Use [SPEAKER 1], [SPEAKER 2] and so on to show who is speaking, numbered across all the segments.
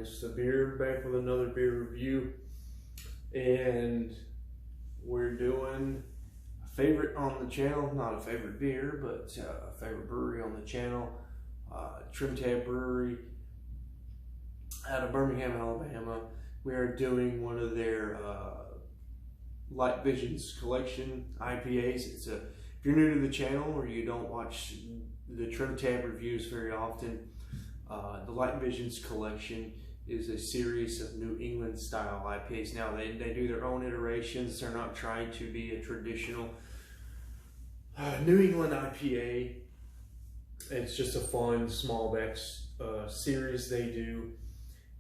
[SPEAKER 1] Sabir, back with another beer review, and we're doing a favorite on the channel, not a favorite beer, but a favorite brewery on the channel, Trim Tab Brewery out of Birmingham, Alabama. We are doing one of their Light Visions collection IPAs. If you're new to the channel or you don't watch the Trim Tab reviews very often, the Light Visions collection is a series of New England style IPAs. Now they do their own iterations. They're not trying to be a traditional New England IPA. It's just a fun small batch series they do,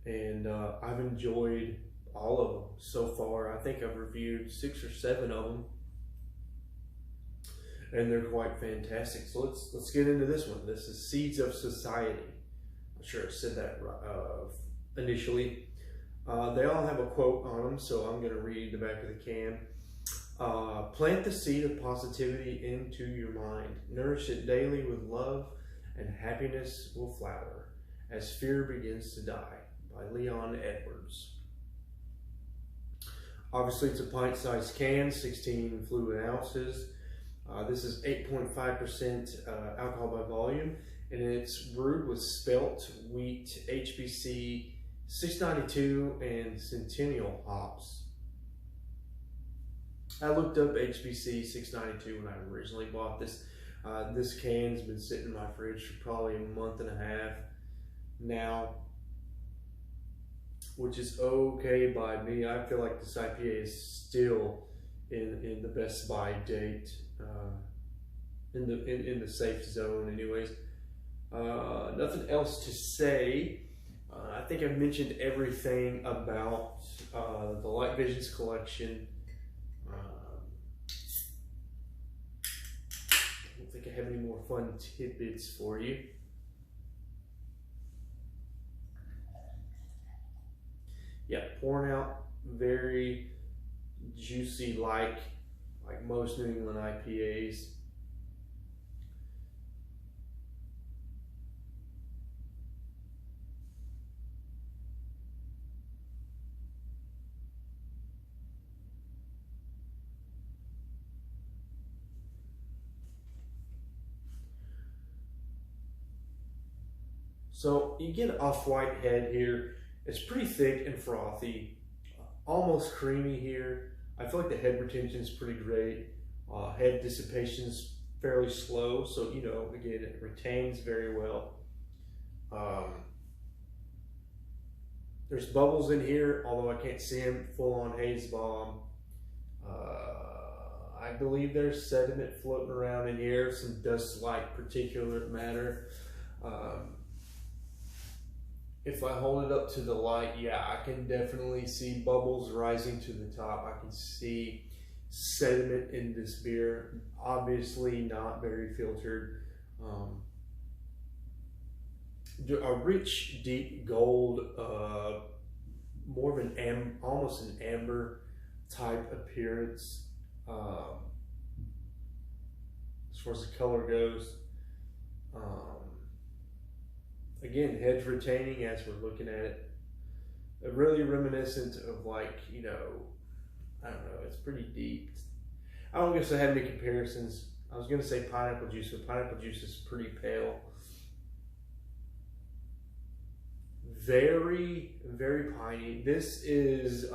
[SPEAKER 1] and I've enjoyed all of them so far. I think I've reviewed 6 or 7 of them, and they're quite fantastic. So let's get into this one. This is Seeds of Society. I'm sure I said that initially. They all have a quote on them, so I'm going to read the back of the can. Plant the seed of positivity into your mind. Nourish it daily with love, and happiness will flower as fear begins to die. By Leon Edwards. Obviously, it's a pint-sized can, 16 fluid ounces. This is 8.5% alcohol by volume, and it's brewed with spelt wheat, HBC 692, and Centennial hops. I looked up HBC 692 when I originally bought this. This can's been sitting in my fridge for probably a month and a half now, which is okay by me. I feel like this IPA is still in the best by date, in the safe zone anyways. Nothing else to say. I think I've mentioned everything about the Light Visions collection. I don't think I have any more fun tidbits for you. Yeah, pouring out very juicy, like most New England IPAs. So you get an off-white head here. It's pretty thick and frothy, almost creamy here. I feel like the head retention is pretty great. Head dissipation is fairly slow, so again, it retains very well. There's bubbles in here, although I can't see them. Full-on haze bomb. I believe there's sediment floating around in here, some dust-like particulate matter. If I hold it up to the light, yeah, I can definitely see bubbles rising to the top. I can see sediment in this beer. Obviously not very filtered. A rich, deep gold, more of an almost an amber type appearance as far as the color goes. Again, head retaining as we're looking at it. Really reminiscent of I don't know, it's pretty deep. I don't guess I have any comparisons. I was going to say pineapple juice, but pineapple juice is pretty pale. Very, very piney. This is,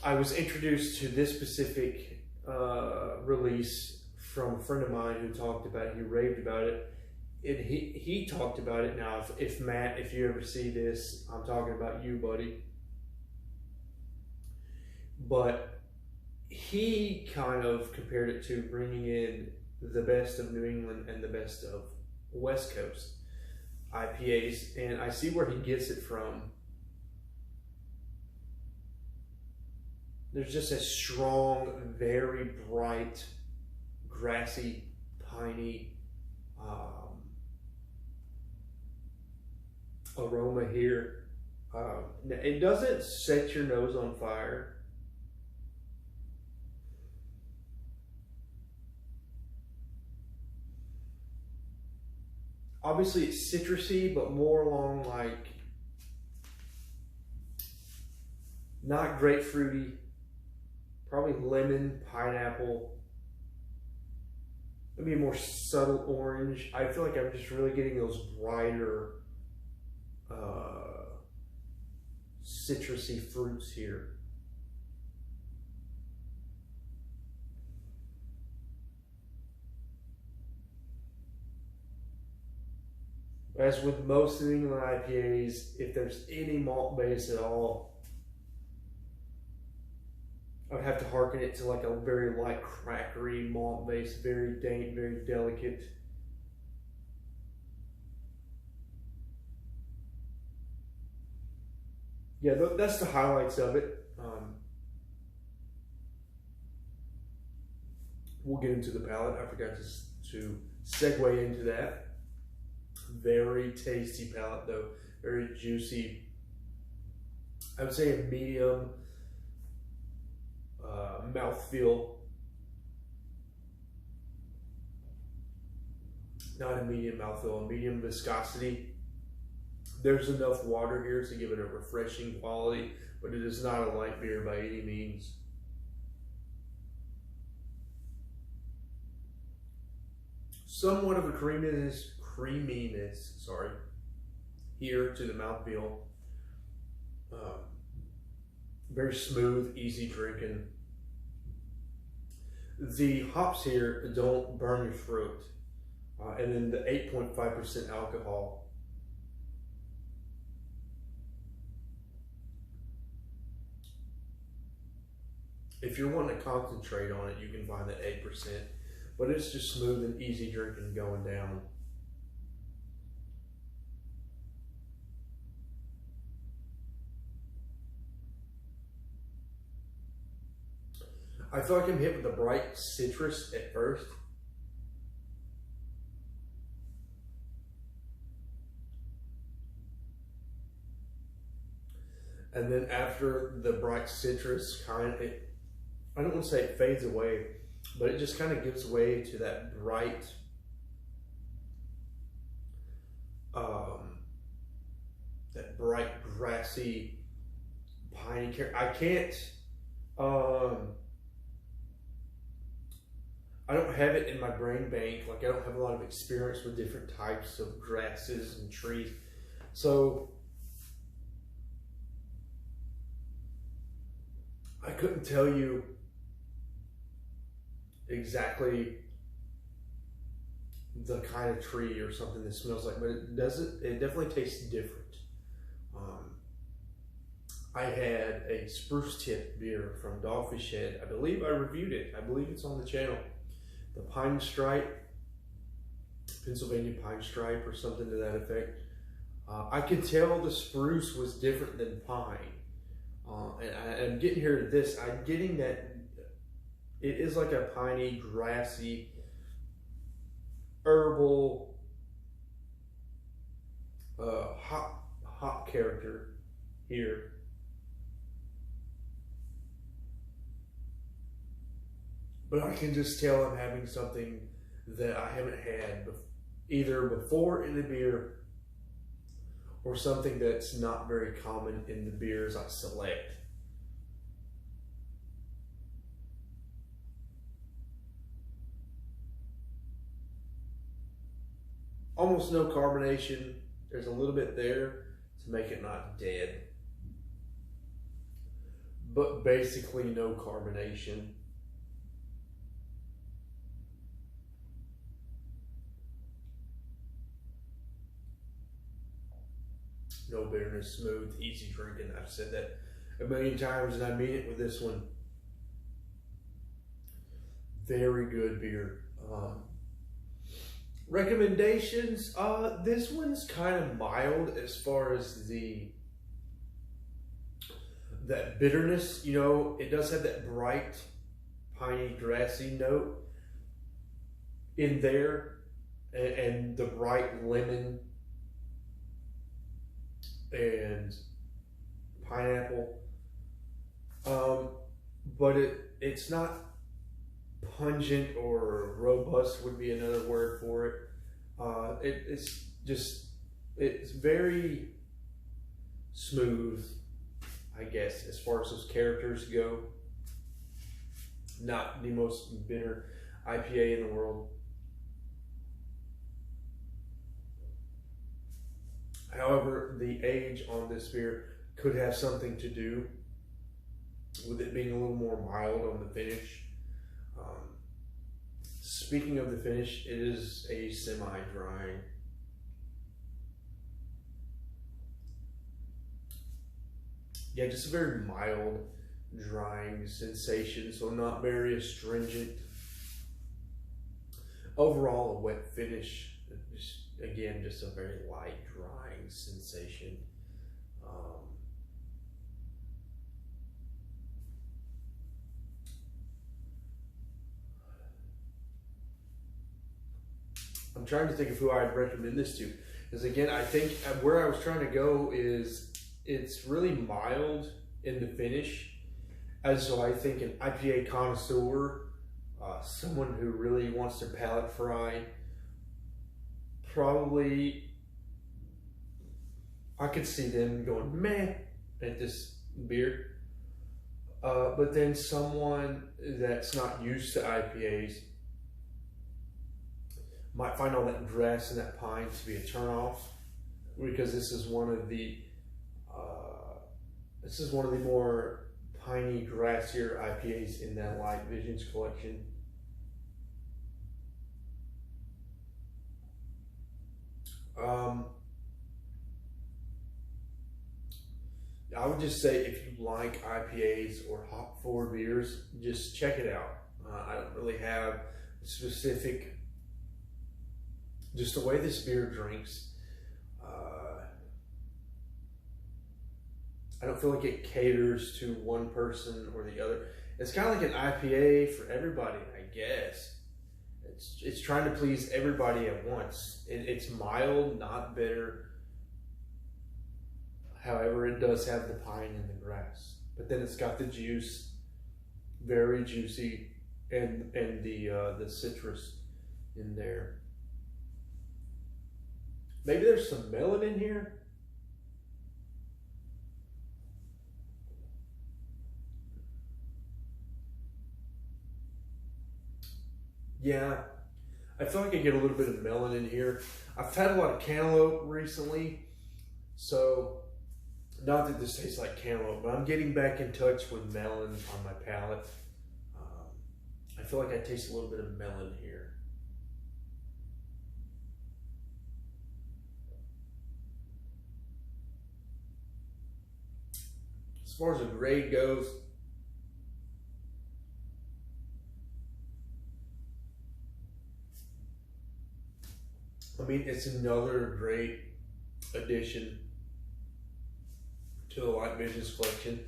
[SPEAKER 1] I was introduced to this specific release from a friend of mine who talked about it, he raved about it. He talked about it. Now, if Matt, if you ever see this, I'm talking about you, buddy. But he kind of compared it to bringing in the best of New England and the best of West Coast IPAs, and I see where he gets it from. There's just a strong, very bright, grassy, piney aroma here. It doesn't set your nose on fire. Obviously it's citrusy, but more along like not grapefruity, probably lemon, pineapple, maybe a more subtle orange. I feel like I'm just really getting those brighter citrusy fruits here. As with most New England IPAs, if there's any malt base at all, I would have to harken it to like a very light, crackery malt base, very dank, very delicate. Yeah, that's the highlights of it. We'll get into the palate. I forgot to segue into that. Very tasty palate though, very juicy. I would say a medium mouthfeel. Not a medium mouthfeel, a medium viscosity. There's enough water here to give it a refreshing quality, but it is not a light beer by any means. Somewhat of a creaminess, here to the mouthfeel. Very smooth, easy drinking. The hops here don't burn your throat. And then the 8.5% alcohol. If you're wanting to concentrate on it, you can find that 8%. But it's just smooth and easy drinking going down. I feel like I'm hit with a bright citrus at first. And then after the bright citrus I don't want to say it fades away, but it just kind of gives way to that bright, grassy, piney character. I can't, I don't have it in my brain bank. Like I don't have a lot of experience with different types of grasses and trees. So I couldn't tell you exactly the kind of tree or something that smells like, but it definitely tastes different. I had a spruce tip beer from Dogfish Head. I believe I reviewed it. I believe it's on the channel. The Pine Stripe, Pennsylvania Pine Stripe or something to that effect. I could tell the spruce was different than pine. And I'm getting here to this. I'm getting that it is like a piney, grassy, herbal, hop character here. But I can just tell I'm having something that I haven't had either before in the beer or something that's not very common in the beers I select. Almost no carbonation. There's a little bit there to make it not dead, but basically no carbonation. No bitterness, smooth, easy drinking. I've said that a million times and I mean it with this one. Very good beer. Recommendations, this one's kind of mild as far as that bitterness. You know, it does have that bright, piney, grassy note in there, and the bright lemon and pineapple, but it's not pungent or robust would be another word for it. It's very smooth, I guess, as far as those characters go. Not the most bitter IPA in the world. However, the age on this beer could have something to do with it being a little more mild on the finish. Speaking of the finish, it is a semi-drying. Yeah, just a very mild drying sensation, so not very astringent. Overall, a wet finish. Again, just a very light drying sensation. I'm trying to think of who I'd recommend this to. Because again, I think where I was trying to go is it's really mild in the finish. And so I think an IPA connoisseur, someone who really wants their palate fried, probably, I could see them going meh at this beer. But then someone that's not used to IPAs might find all that grass and that pine to be a turnoff, because this is one of the more piney, grassier IPAs in that Light Visions collection. I would just say if you like IPAs or hop forward beers, just check it out. I don't really have a specific, just the way this beer drinks. I don't feel like it caters to one person or the other. It's kind of like an IPA for everybody, I guess. It's trying to please everybody at once. It's mild, not bitter. However, it does have the pine and the grass. But then it's got the juice, very juicy, and the citrus in there. Maybe there's some melon in here. Yeah, I feel like I get a little bit of melon in here. I've had a lot of cantaloupe recently, so not that this tastes like cantaloupe, but I'm getting back in touch with melon on my palate. I feel like I taste a little bit of melon here. As far as the grade goes, I mean, it's another great addition to the Light Visions collection.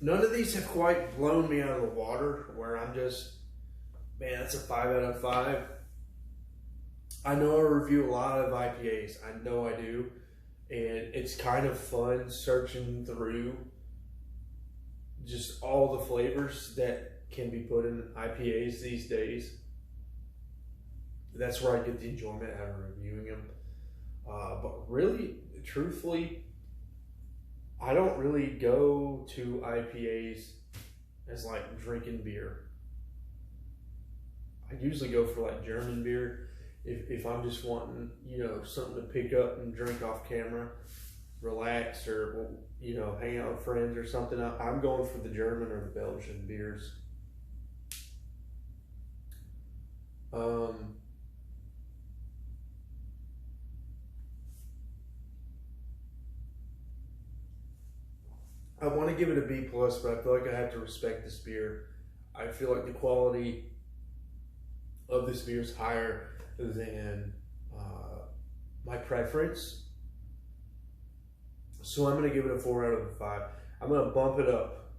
[SPEAKER 1] None of these have quite blown me out of the water where I'm just, man, that's a 5 out of 5. I know I review a lot of IPAs. I know I do. And it's kind of fun searching through just all the flavors that can be put in IPAs these days. That's where I get the enjoyment out of reviewing them. But really, truthfully, I don't really go to IPAs as like drinking beer. I usually go for like German beer if I'm just wanting, you know, something to pick up and drink off camera, relax, or, you know, hang out with friends or something. I'm going for the German or the Belgian beers. I want to give it a B+, but I feel like I have to respect this beer. I feel like the quality of this beer is higher than my preference. So I'm going to give it a 4 out of 5. I'm going to bump it up,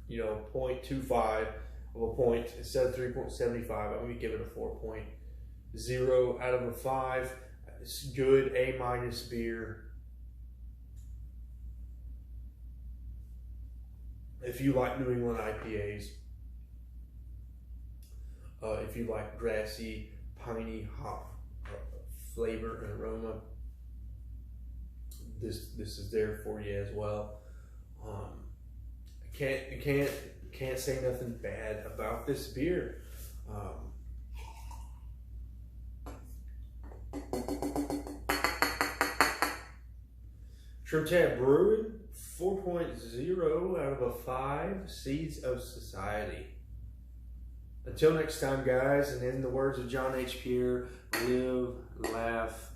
[SPEAKER 1] you know, 0.25 of a point. Instead of 3.75, I'm going to give it a 4.0 out of a 5. It's good, A- beer. If you like New England IPAs, if you like grassy, piney hop flavor and aroma, this is there for you as well. Can't say nothing bad about this beer. Shrimp Tab Brewing, 4.0 out of a 5, Seeds of Society. Until next time, guys, and in the words of John H. Pierre, live, laugh,